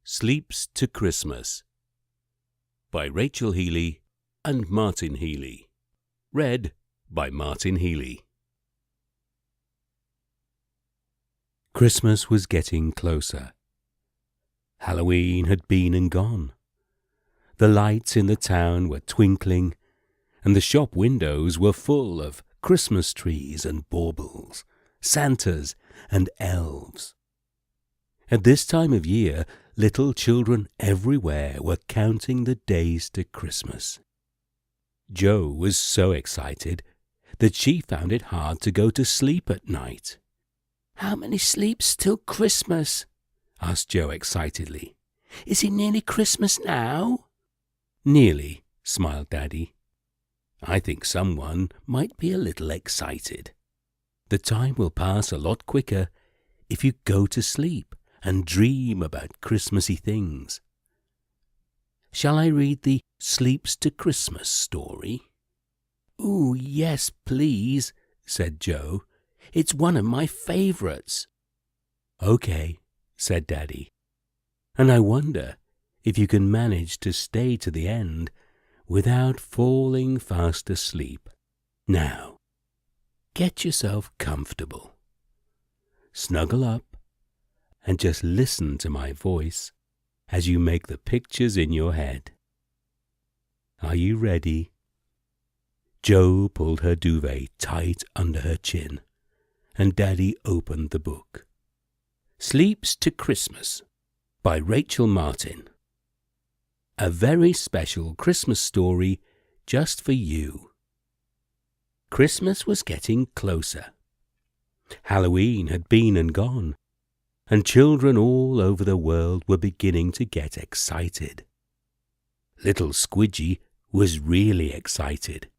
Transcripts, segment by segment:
Sleeps to Christmas by Rachel Healy and Martin Healy. Read by Martin Healy. Christmas was getting closer. Halloween had been and gone. The lights in the town were twinkling, and the shop windows were full of Christmas trees and baubles, Santas and elves. At this time of year, little children everywhere were counting the days to Christmas. Jo was so excited that she found it hard to go to sleep at night. "How many sleeps till Christmas?" asked Jo excitedly. "Is it nearly Christmas now?" "Nearly," smiled Daddy. "I think someone might be a little excited. The time will pass a lot quicker if you go to sleep and dream about Christmassy things. Shall I read the Sleeps to Christmas story?" "Ooh, yes, please," said Jo. "It's one of my favourites." "Okay," said Daddy. "And I wonder if you can manage to stay to the end without falling fast asleep. Now, get yourself comfortable. Snuggle up and just listen to my voice as you make the pictures in your head. Are you ready?" Jo pulled her duvet tight under her chin, and Daddy opened the book. Sleeps to Christmas by Rachel Martin. A very special Christmas story just for you. Christmas was getting closer. Halloween had been and gone, and children all over the world were beginning to get excited. Little Squidgy was really excited.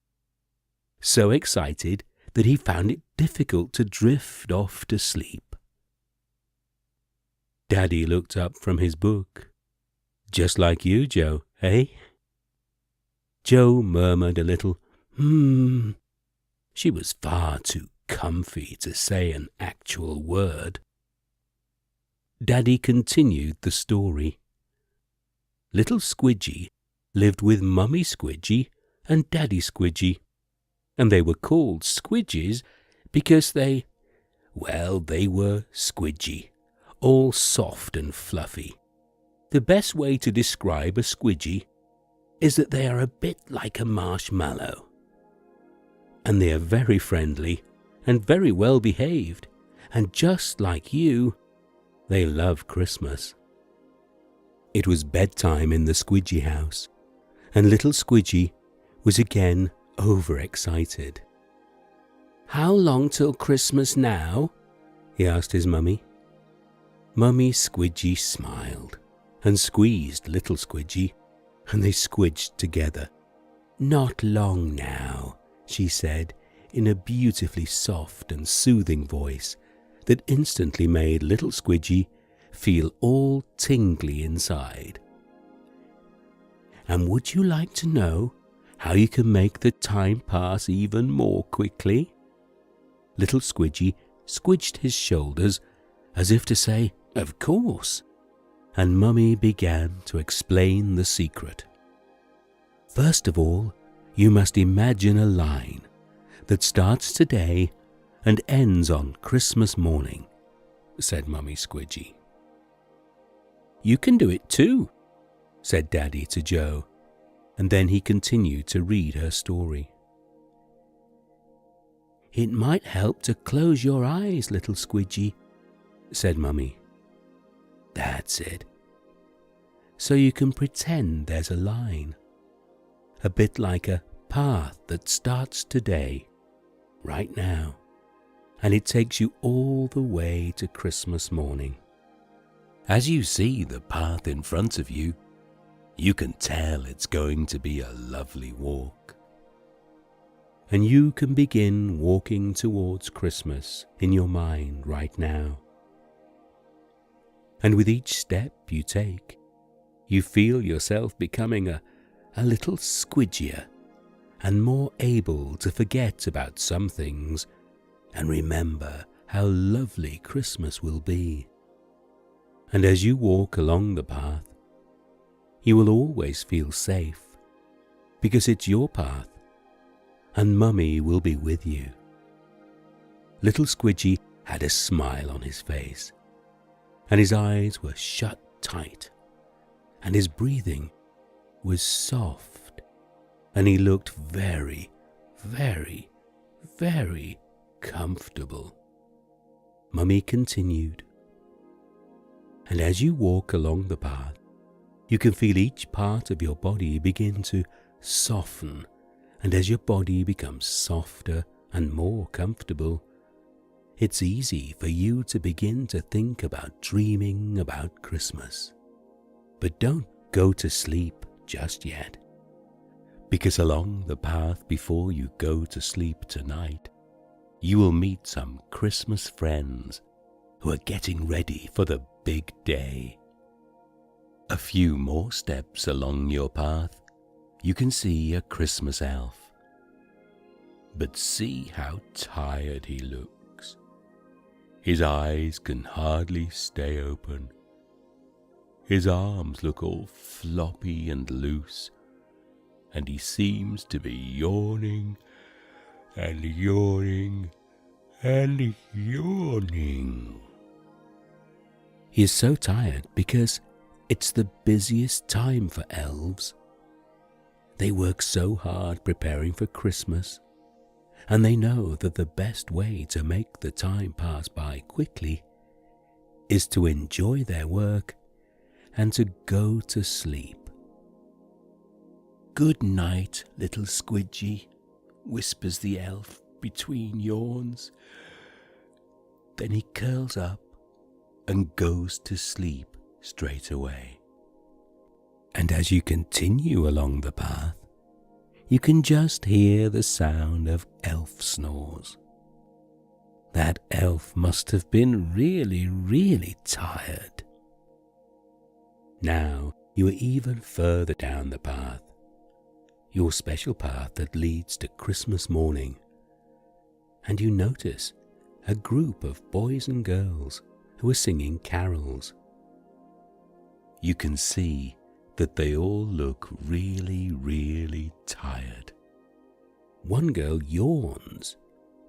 So excited that he found it difficult to drift off to sleep. Daddy looked up from his book. "Just like you, Jo, eh?" Jo murmured a little, She was far too comfy to say an actual word. Daddy continued the story. Little Squidgy lived with Mummy Squidgy and Daddy Squidgy, and they were called Squidgies because they were squidgy, all soft and fluffy. The best way to describe a squidgy is that they are a bit like a marshmallow. And they are very friendly and very well behaved, and just like you, they love Christmas. It was bedtime in the Squidgy house, and little Squidgy was again overexcited. "How long till Christmas now?" he asked his mummy. Mummy Squidgy smiled and squeezed little Squidgy, and they squidged together. "Not long now," she said in a beautifully soft and soothing voice that instantly made little Squidgy feel all tingly inside. "And would you like to know how you can make the time pass even more quickly?" Little Squidgy squidged his shoulders as if to say, "Of course," and Mummy began to explain the secret. "First of all, you must imagine a line that starts today and ends on Christmas morning," said Mummy Squidgy. "You can do it too," said Daddy to Jo, and then he continued to read her story. "It might help to close your eyes, little Squidgy," said Mummy. "That's it. So you can pretend there's a line, a bit like a path that starts today, right now, and it takes you all the way to Christmas morning. As you see the path in front of you, you can tell it's going to be a lovely walk. And you can begin walking towards Christmas in your mind right now. And with each step you take, you feel yourself becoming a little squidgier and more able to forget about some things and remember how lovely Christmas will be. And as you walk along the path, You will always feel safe, because it's your path, and Mummy will be with you. Little Squidgy had a smile on his face, and his eyes were shut tight, and his breathing was soft, and he looked very, very, very comfortable. Mummy continued, and as you walk along the path, you can feel each part of your body begin to soften, and as your body becomes softer and more comfortable, it's easy for you to begin to think about dreaming about Christmas. But don't go to sleep just yet, because along the path before you go to sleep tonight, you will meet some Christmas friends who are getting ready for the big day. A few more steps along your path, you can see a Christmas elf. But see how tired he looks. His eyes can hardly stay open. His arms look all floppy and loose, and he seems to be yawning and yawning and yawning. He is so tired because it's the busiest time for elves. They work so hard preparing for Christmas, and they know that the best way to make the time pass by quickly is to enjoy their work and to go to sleep. "Good night, little Squidgy," whispers the elf between yawns. Then he curls up and goes to sleep straight away. And as you continue along the path, you can just hear the sound of elf snores. That elf must have been really, really tired. Now you are even further down the path, your special path that leads to Christmas morning, and you notice a group of boys and girls who are singing carols. You can see that they all look really, really tired. One girl yawns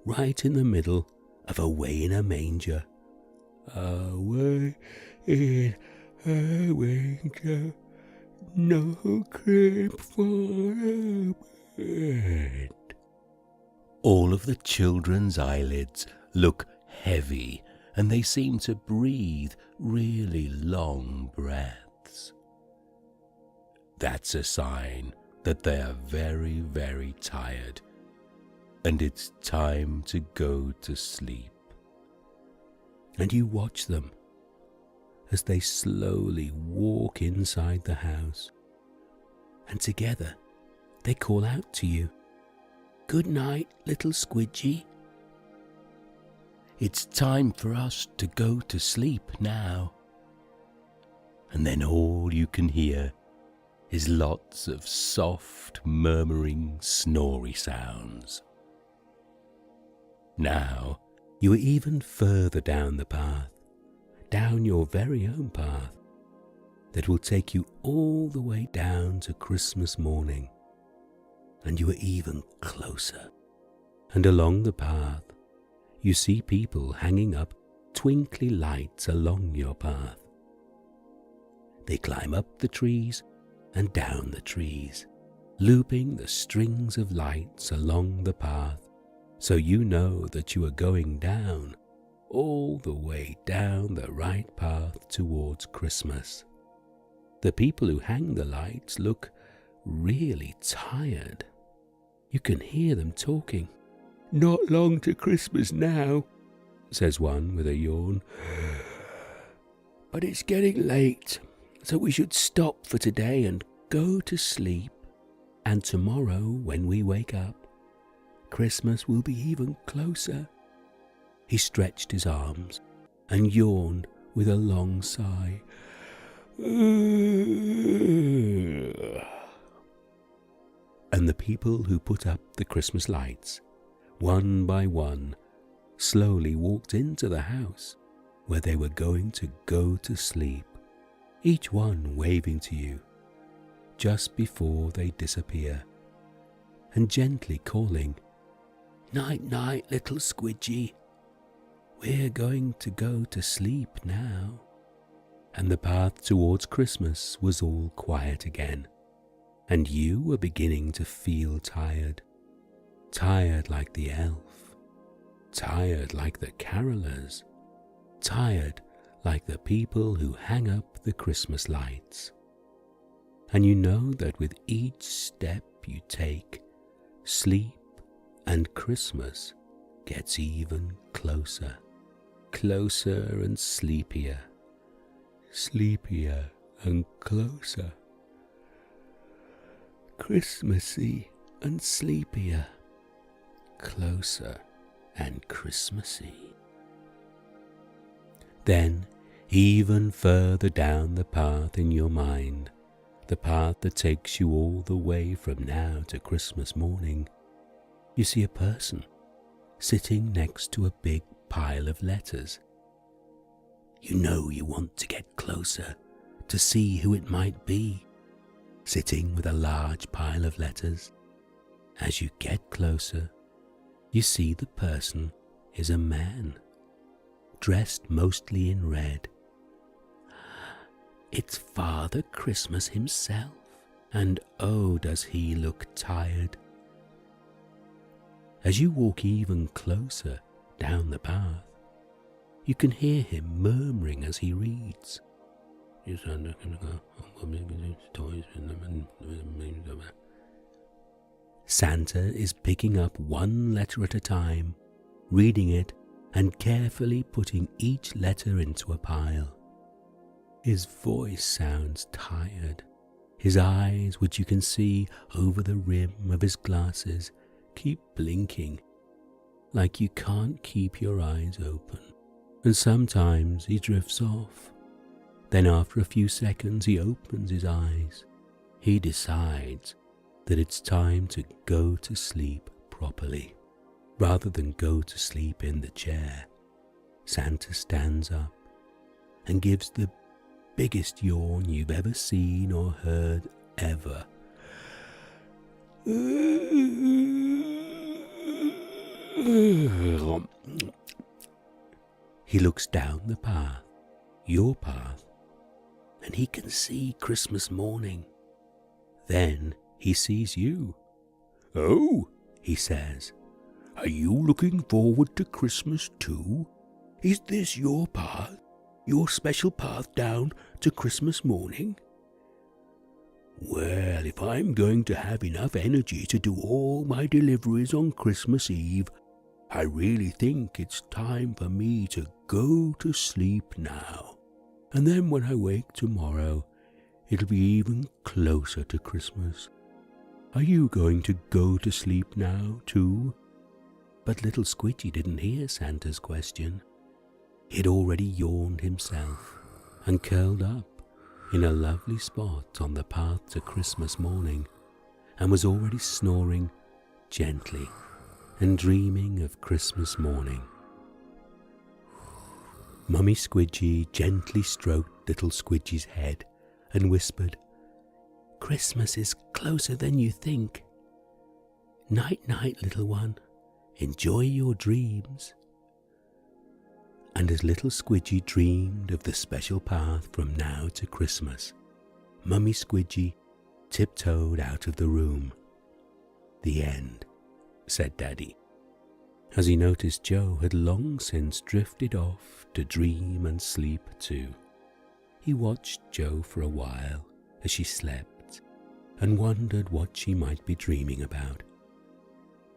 right in the middle of Away in a Manger. Away in a manger, no crib for a bed. All of the children's eyelids look heavy, and they seem to breathe really long breaths. That's a sign that they are very, very tired, and it's time to go to sleep. And you watch them as they slowly walk inside the house, and together they call out to you, "Good night, little Squidgy. It's time for us to go to sleep now." And then all you can hear is lots of soft, murmuring, snory sounds. Now you are even further down the path, down your very own path, that will take you all the way down to Christmas morning. And you are even closer. And along the path, you see people hanging up twinkly lights along your path. They climb up the trees and down the trees, looping the strings of lights along the path, so you know that you are going down, all the way down the right path towards Christmas. The people who hang the lights look really tired. You can hear them talking. "Not long to Christmas now," says one with a yawn. "But it's getting late, so we should stop for today and go to sleep. And tomorrow, when we wake up, Christmas will be even closer." He stretched his arms and yawned with a long sigh. And the people who put up the Christmas lights, one by one, slowly walked into the house where they were going to go to sleep, each one waving to you, just before they disappear, and gently calling, Night, night, little squidgy. "We're going to go to sleep now." And the path towards Christmas was all quiet again, and you were beginning to feel tired. Tired like the elf, tired like the carolers, tired like the people who hang up the Christmas lights. And you know that with each step you take, sleep and Christmas gets even closer, closer and sleepier, sleepier and closer, Christmassy and sleepier, closer and Christmassy. Then, even further down the path in your mind, the path that takes you all the way from now to Christmas morning, you see a person sitting next to a big pile of letters. You know you want to get closer to see who it might be, sitting with a large pile of letters. As you get closer, you see the person is a man, dressed mostly in red. It's Father Christmas himself, and oh, does he look tired. As you walk even closer down the path, you can hear him murmuring as he reads. Santa is picking up one letter at a time, reading it and carefully putting each letter into a pile. His voice sounds tired. His eyes, which you can see over the rim of his glasses, keep blinking, like you can't keep your eyes open. And sometimes he drifts off. Then after a few seconds he opens his eyes. He decides that it's time to go to sleep properly, rather than go to sleep in the chair. Santa stands up and gives the biggest yawn you've ever seen or heard ever. He looks down the path, your path, and he can see Christmas morning. Then he sees you. "Oh," he says, "are you looking forward to Christmas too? Is this your path, your special path down to Christmas morning? Well, if I'm going to have enough energy to do all my deliveries on Christmas Eve, I really think it's time for me to go to sleep now. And then when I wake tomorrow, it'll be even closer to Christmas. Are you going to go to sleep now too?" But little Squidgy didn't hear Santa's question. He'd already yawned himself and curled up in a lovely spot on the path to Christmas morning, and was already snoring gently and dreaming of Christmas morning. Mummy Squidgy gently stroked little Squidgy's head and whispered, "Christmas is closer than you think. Night, night, little one. Enjoy your dreams." And as little Squidgy dreamed of the special path from now to Christmas, Mummy Squidgy tiptoed out of the room. "The end," said Daddy, as he noticed Joe had long since drifted off to dream and sleep too. He watched Joe for a while as she slept and wondered what she might be dreaming about.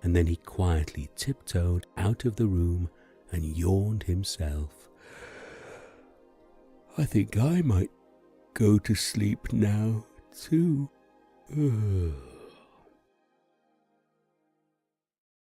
And then he quietly tiptoed out of the room and yawned himself. "I think I might go to sleep now too."